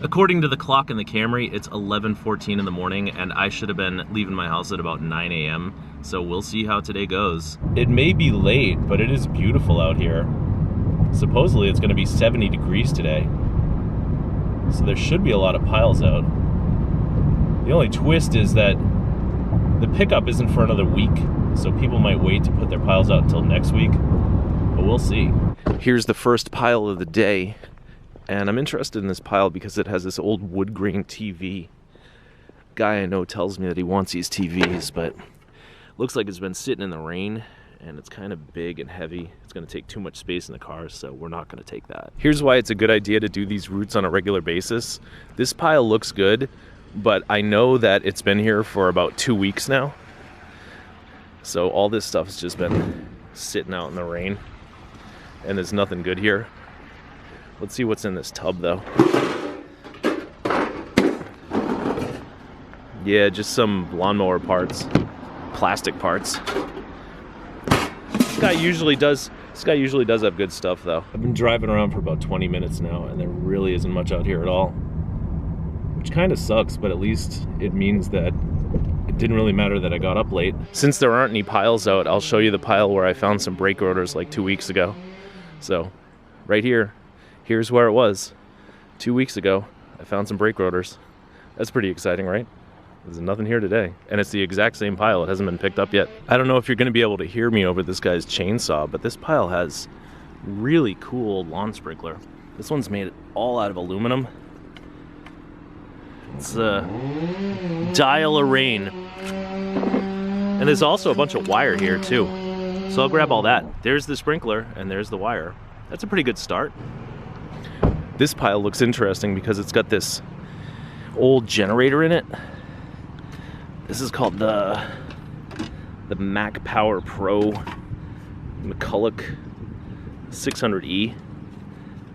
According to the clock in the Camry, it's 11:14 in the morning, and I should have been leaving my house at about 9 a.m. So we'll see how today goes. It may be late, but it is beautiful out here. Supposedly it's going to be 70 degrees today. So there should be a lot of piles out. The only twist is that the pickup isn't for another week, so people might wait to put their piles out until next week, but we'll see. Here's the first pile of the day, and I'm interested in this pile because it has this old wood grain TV. Guy I know tells me that he wants these TVs, but looks like it's been sitting in the rain, and it's kind of big and heavy. It's going to take too much space in the car, so we're not going to take that. Here's why it's a good idea to do these routes on a regular basis. This pile looks good, but I know that it's been here for about 2 weeks now. So all this stuff has just been sitting out in the rain, and there's nothing good here. Let's see what's in this tub though. Yeah, just some lawnmower parts, plastic parts. This guy usually does have good stuff though. I've been driving around for about 20 minutes now, and there really isn't much out here at all. Which kind of sucks, but at least it means that it didn't really matter that I got up late. Since there aren't any piles out, I'll show you the pile where I found some brake rotors like 2 weeks ago. So, right here, here's where it was. 2 weeks ago, I found some brake rotors. That's pretty exciting, right? There's nothing here today, and it's the exact same pile. It hasn't been picked up yet. I don't know if you're going to be able to hear me over this guy's chainsaw, but this pile has really cool lawn sprinkler. This one's made all out of aluminum. It's a Dial of Rain. And there's also a bunch of wire here too. So I'll grab all that. There's the sprinkler and there's the wire. That's a pretty good start. This pile looks interesting because it's got this old generator in it. This is called the Mac Power Pro McCulloch 600E.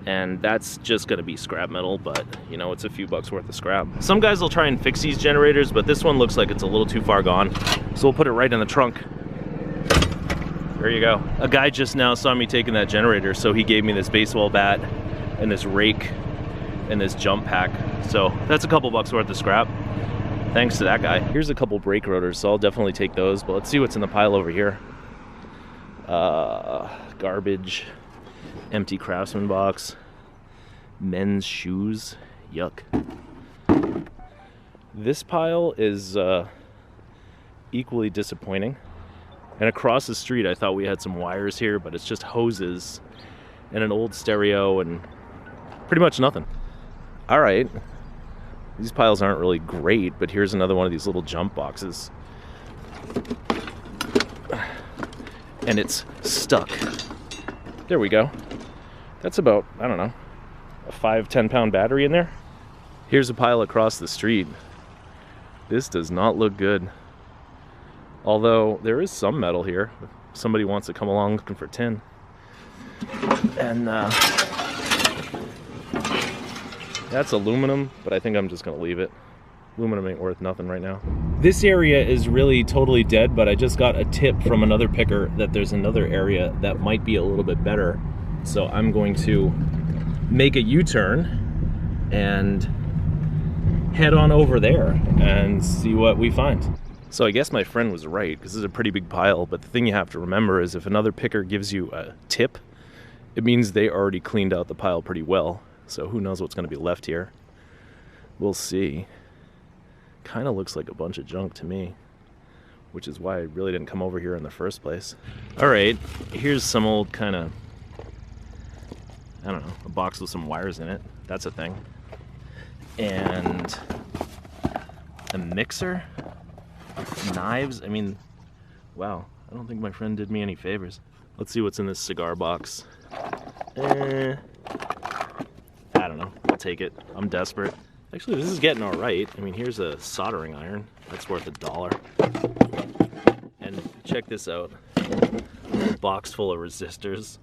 And that's just gonna be scrap metal, but you know, it's a few bucks worth of scrap. Some guys will try and fix these generators, but this one looks like it's a little too far gone. So we'll put it right in the trunk. There you go. A guy just now saw me taking that generator, so he gave me this baseball bat and this rake and this jump pack. So that's a couple bucks worth of scrap. Thanks to that guy. Here's a couple brake rotors, so I'll definitely take those, but let's see what's in the pile over here. Garbage. Empty Craftsman box, men's shoes, yuck. This pile is equally disappointing. And across the street I thought we had some wires here, but it's just hoses and an old stereo and pretty much nothing. All right, these piles aren't really great, but here's another one of these little jump boxes. And it's stuck. There we go. That's about, I don't know, a 5-10 pound battery in there. Here's a pile across the street. This does not look good. Although there is some metal here. If somebody wants to come along looking for tin. And that's aluminum, but I think I'm just gonna leave it. Aluminum ain't worth nothing right now. This area is really totally dead, but I just got a tip from another picker that there's another area that might be a little bit better. So I'm going to make a U-turn and head on over there and see what we find. So I guess my friend was right, because this is a pretty big pile, but the thing you have to remember is if another picker gives you a tip, it means they already cleaned out the pile pretty well. So who knows what's going to be left here. We'll see. Kind of looks like a bunch of junk to me, which is why I really didn't come over here in the first place. All right, here's some old kind of, I don't know, a box with some wires in it. That's a thing. And a mixer, knives. I mean, wow, I don't think my friend did me any favors. Let's see what's in this cigar box. I don't know, I'll take it. I'm desperate. Actually, this is getting all right. I mean, here's a soldering iron. That's worth $1. And check this out. A box full of resistors.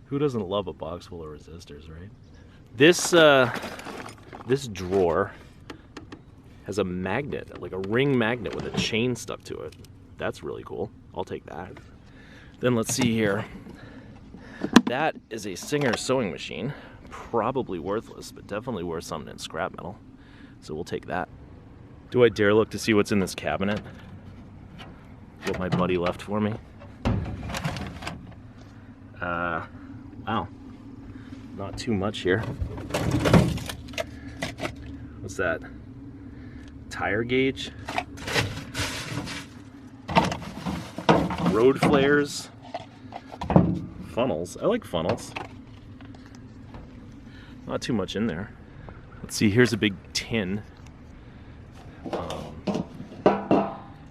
Who doesn't love a box full of resistors, right? This drawer has a magnet, like a ring magnet with a chain stuck to it. That's really cool. I'll take that. Then let's see here. That is a Singer sewing machine. probably worthless, but definitely worth something in scrap metal. So we'll take that. Do I dare look to see what's in this cabinet? What my buddy left for me. Wow. Not too much here. What's that? Tire gauge. Road flares. Funnels. I like funnels. Not too much in there. Let's see, here's a big tin.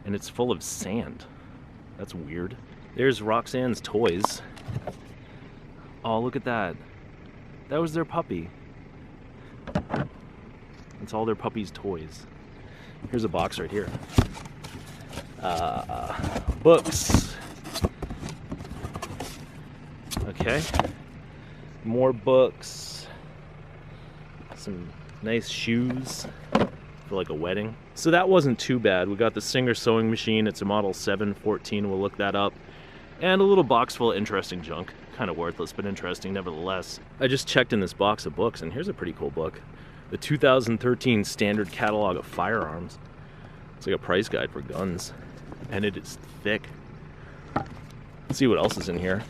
And it's full of sand. That's weird. There's Roxanne's toys. Oh, look at that. That was their puppy. It's all their puppy's toys. Here's a box right here. Books. Okay. More books. Some nice shoes for like a wedding. So that wasn't too bad. We got the Singer sewing machine. It's a model 714. We'll look that up. And a little box full of interesting junk. Kind of worthless, but interesting nevertheless. I just checked in this box of books, and here's a pretty cool book. The 2013 Standard Catalog of Firearms. It's like a price guide for guns. And it is thick. Let's see what else is in here.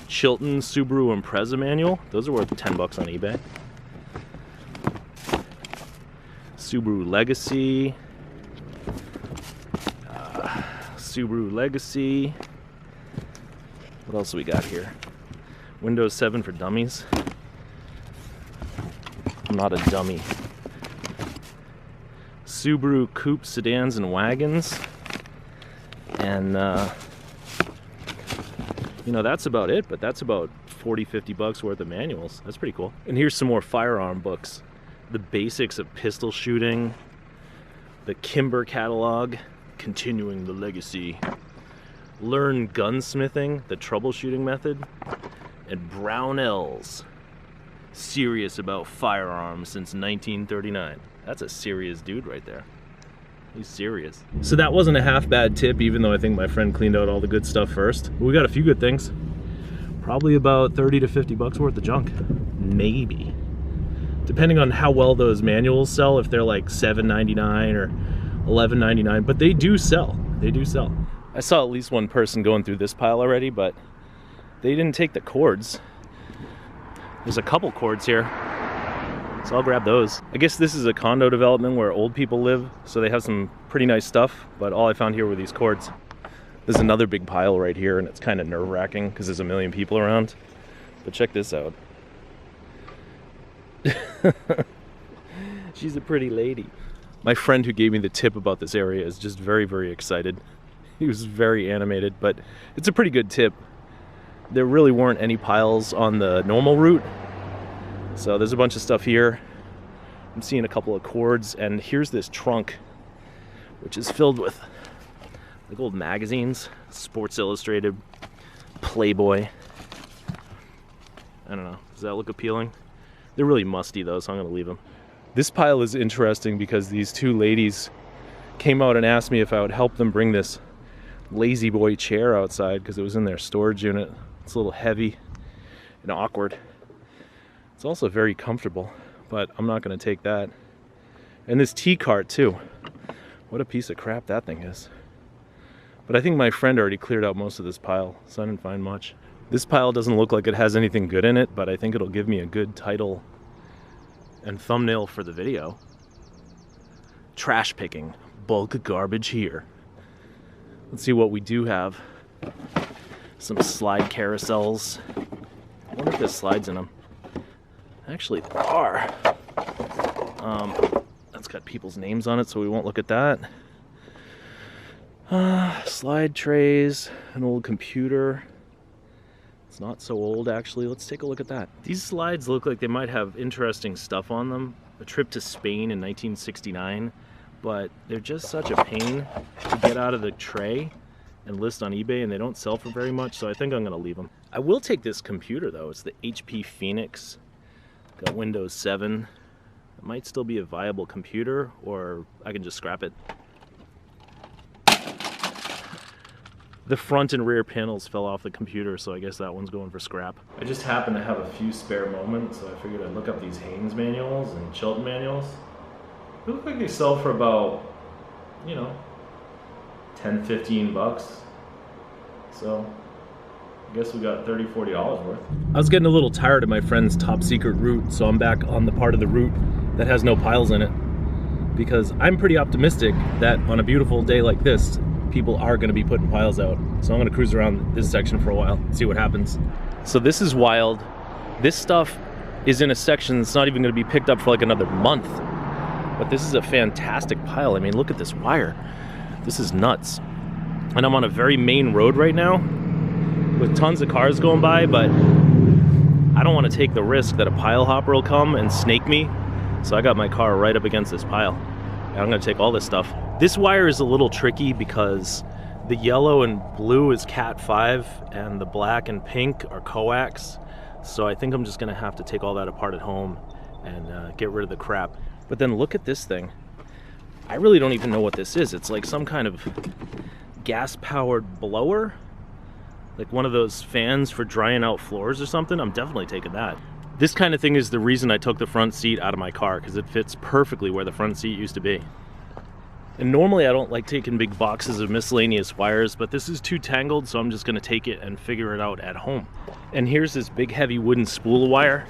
Chilton Subaru Impreza manual. Those are worth 10 bucks on eBay. Subaru Legacy. Subaru Legacy. What else do we got here? Windows 7 for dummies. I'm not a dummy. Subaru Coupe sedans and wagons. And you know, that's about it, but that's about 40-50 bucks worth of manuals. That's pretty cool. And here's some more firearm books. The basics of pistol shooting, the Kimber catalog, continuing the legacy, learn gunsmithing, the troubleshooting method, and Brownells, serious about firearms since 1939. That's a serious dude right there. He's serious. So that wasn't a half bad tip, even though I think my friend cleaned out all the good stuff first. But we got a few good things. Probably about 30 to 50 bucks worth of junk. Maybe. Depending on how well those manuals sell, if they're like $7.99 or $11.99, but they do sell. They do sell. I saw at least one person going through this pile already, but they didn't take the cords. There's a couple cords here, so I'll grab those. I guess this is a condo development where old people live, so they have some pretty nice stuff, but all I found here were these cords. There's another big pile right here, and it's kind of nerve-wracking because there's a million people around. But check this out. She's a pretty lady. My friend who gave me the tip about this area is just very, very excited. He was very animated, but it's a pretty good tip. There really weren't any piles on the normal route. So there's a bunch of stuff here. I'm seeing a couple of cords, and here's this trunk, which is filled with like old magazines, Sports Illustrated, Playboy. I don't know, does that look appealing? They're really musty though, so I'm gonna leave them. This pile is interesting because these two ladies came out and asked me if I would help them bring this Lazy Boy chair outside because it was in their storage unit. It's a little heavy and awkward. It's also very comfortable, but I'm not gonna take that. And this tea cart too. What a piece of crap that thing is. But I think my friend already cleared out most of this pile, so I didn't find much. This pile doesn't look like it has anything good in it, but I think it'll give me a good title and thumbnail for the video. Trash picking, bulk garbage here. Let's see what we do have. Some slide carousels. I wonder if there's slides in them. Actually, there are. That's got people's names on it, so we won't look at that. Slide trays, an old computer. It's not so old, actually. Let's take a look at that. These slides look like they might have interesting stuff on them. A trip to Spain in 1969, but they're just such a pain to get out of the tray and list on eBay, and they don't sell for very much, so I think I'm gonna leave them. I will take this computer though. It's the HP Phoenix. Got Windows 7. It might still be a viable computer, or I can just scrap it. The front and rear panels fell off the computer, so I guess that one's going for scrap. I just happened to have a few spare moments, so I figured I'd look up these Haynes manuals and Chilton manuals. They look like they sell for about, you know, 10, 15 bucks. So I guess we got $30, $40 worth. I was getting a little tired of my friend's top secret route, so I'm back on the part of the route that has no piles in it. Because I'm pretty optimistic that on a beautiful day like this, people are going to be putting piles out. So I'm going to cruise around this section for a while, see what happens. So this is wild. This stuff is in a section that's not even going to be picked up for like another month. But this is a fantastic pile. I mean, look at this wire. This is nuts. And I'm on a very main road right now with tons of cars going by, but I don't want to take the risk that a pile hopper will come and snake me. So I got my car right up against this pile. And I'm going to take all this stuff. This wire is a little tricky because the yellow and blue is Cat 5 and the black and pink are coax. So I think I'm just going to have to take all that apart at home and get rid of the crap. But then look at this thing. I really don't even know what this is. It's like some kind of gas-powered blower. Like one of those fans for drying out floors or something. I'm definitely taking that. This kind of thing is the reason I took the front seat out of my car, because it fits perfectly where the front seat used to be. And normally I don't like taking big boxes of miscellaneous wires, but this is too tangled, so I'm just going to take it and figure it out at home. And here's this big heavy wooden spool of wire.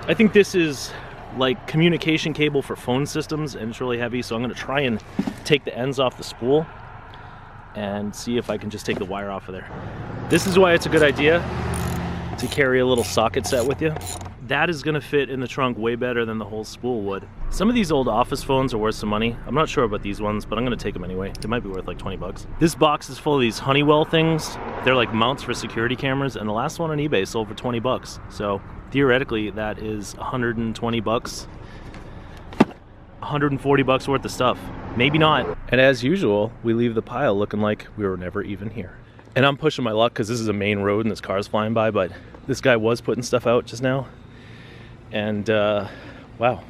I think this is like communication cable for phone systems, and it's really heavy, so I'm going to try and take the ends off the spool and see if I can just take the wire off of there. This is why it's a good idea to carry a little socket set with you. That is gonna fit in the trunk way better than the whole spool would. Some of these old office phones are worth some money. I'm not sure about these ones, but I'm gonna take them anyway. They might be worth like 20 bucks. This box is full of these Honeywell things. They're like mounts for security cameras, and the last one on eBay sold for 20 bucks. So theoretically, that is 120 bucks. 140 bucks worth of stuff. Maybe not. And as usual, we leave the pile looking like we were never even here. And I'm pushing my luck because this is a main road and this car's flying by, but this guy was putting stuff out just now. And wow,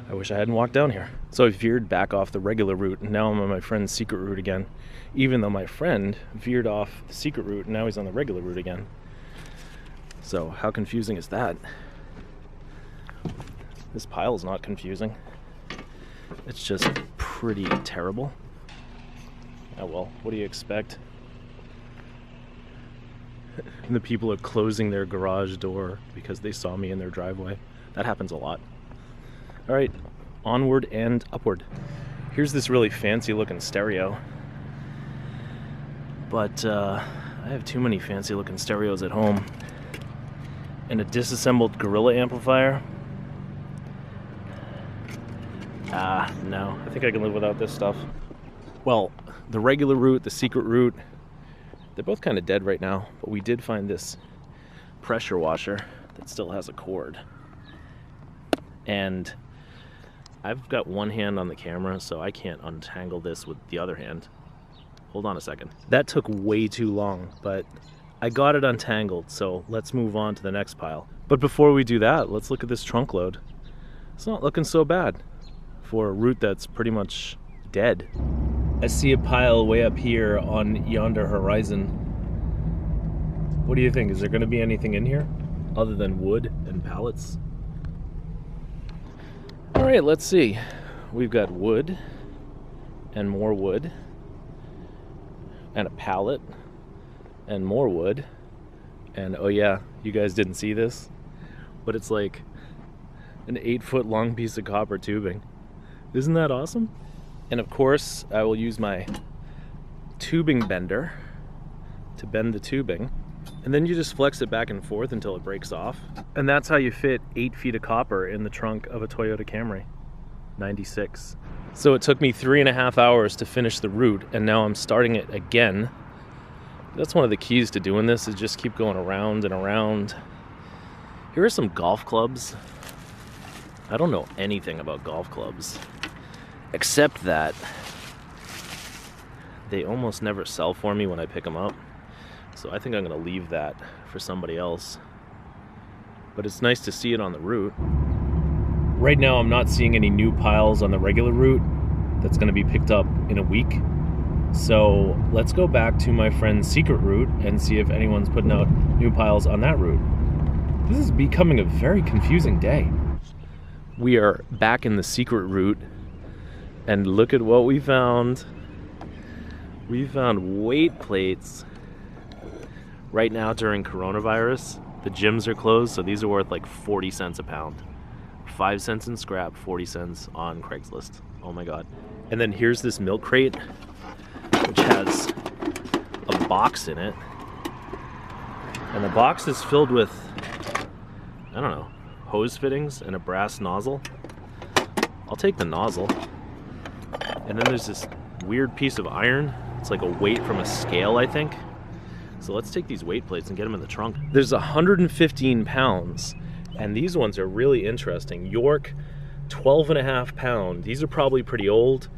I wish I hadn't walked down here. So I veered back off the regular route, and now I'm on my friend's secret route again, even though my friend veered off the secret route and now he's on the regular route again. So how confusing is that? This pile is not confusing. It's just pretty terrible. Oh well, what do you expect? And the people are closing their garage door because they saw me in their driveway. That happens a lot. All right, onward and upward. Here's this really fancy looking stereo. But I have too many fancy looking stereos at home. And a disassembled Gorilla amplifier. No, I think I can live without this stuff. Well, the regular route, the secret route, they're both kind of dead right now, but we did find this pressure washer that still has a cord. And I've got one hand on the camera, so I can't untangle this with the other hand. Hold on a second. That took way too long, but I got it untangled, so let's move on to the next pile. But before we do that, let's look at this trunk load. It's not looking so bad for a route that's pretty much dead. I see a pile way up here on yonder horizon. What do you think? Is there going to be anything in here other than wood and pallets? All right, let's see. We've got wood and more wood and a pallet and more wood. And oh yeah, you guys didn't see this, but it's like an 8-foot long piece of copper tubing. Isn't that awesome? And of course, I will use my tubing bender to bend the tubing. And then you just flex it back and forth until it breaks off. And that's how you fit 8 feet of copper in the trunk of a Toyota Camry, 96. So it took me 3.5 hours to finish the route, and now I'm starting it again. That's one of the keys to doing this, is just keep going around and around. Here are some golf clubs. I don't know anything about golf clubs, except that they almost never sell for me when I pick them up. So I think I'm gonna leave that for somebody else. But it's nice to see it on the route. Right now I'm not seeing any new piles on the regular route that's gonna be picked up in a week. So let's go back to my friend's secret route and see if anyone's putting out new piles on that route. This is becoming a very confusing day. We are back in the secret route, and look at what we found. We found weight plates. Right now during coronavirus, the gyms are closed, so these are worth like 40 cents a pound. 5 cents in scrap, 40 cents on Craigslist. Oh my God. And then here's this milk crate, which has a box in it. And the box is filled with, I don't know, hose fittings and a brass nozzle. I'll take the nozzle. And then there's this weird piece of iron. It's like a weight from a scale, I think. So let's take these weight plates and get them in the trunk. There's 115 pounds, and these ones are really interesting. York, 12.5 pound. These are probably pretty old.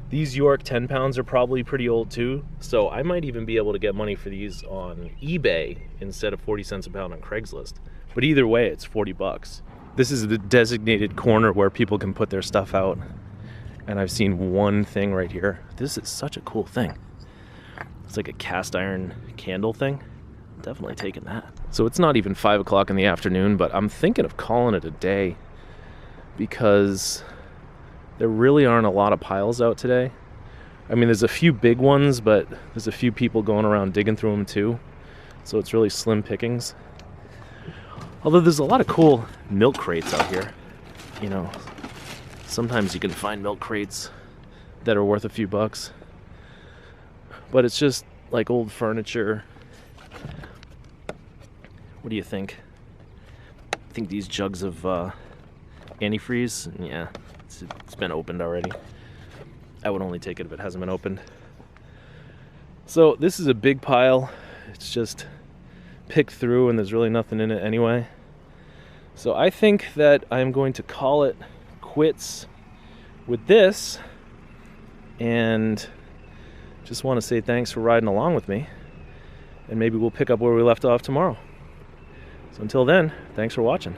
These York 10 pounds are probably pretty old too. So I might even be able to get money for these on eBay instead of 40 cents a pound on Craigslist. But either way, it's 40 bucks. This is the designated corner where people can put their stuff out. And I've seen one thing right here. This is such a cool thing. It's like a cast iron candle thing. I'm definitely taking that. So it's not even 5 o'clock in the afternoon, but I'm thinking of calling it a day because there really aren't a lot of piles out today. I mean, there's a few big ones, but there's a few people going around digging through them too. So it's really slim pickings. Although there's a lot of cool milk crates out here. You know, sometimes you can find milk crates that are worth a few bucks. But it's just like old furniture. What do you think? I think these jugs of antifreeze, yeah, it's been opened already. I would only take it if it hasn't been opened. So this is a big pile. It's just picked through and there's really nothing in it anyway. So I think that I'm going to call it quits with this, and just want to say thanks for riding along with me, and maybe we'll pick up where we left off tomorrow. So until then, thanks for watching.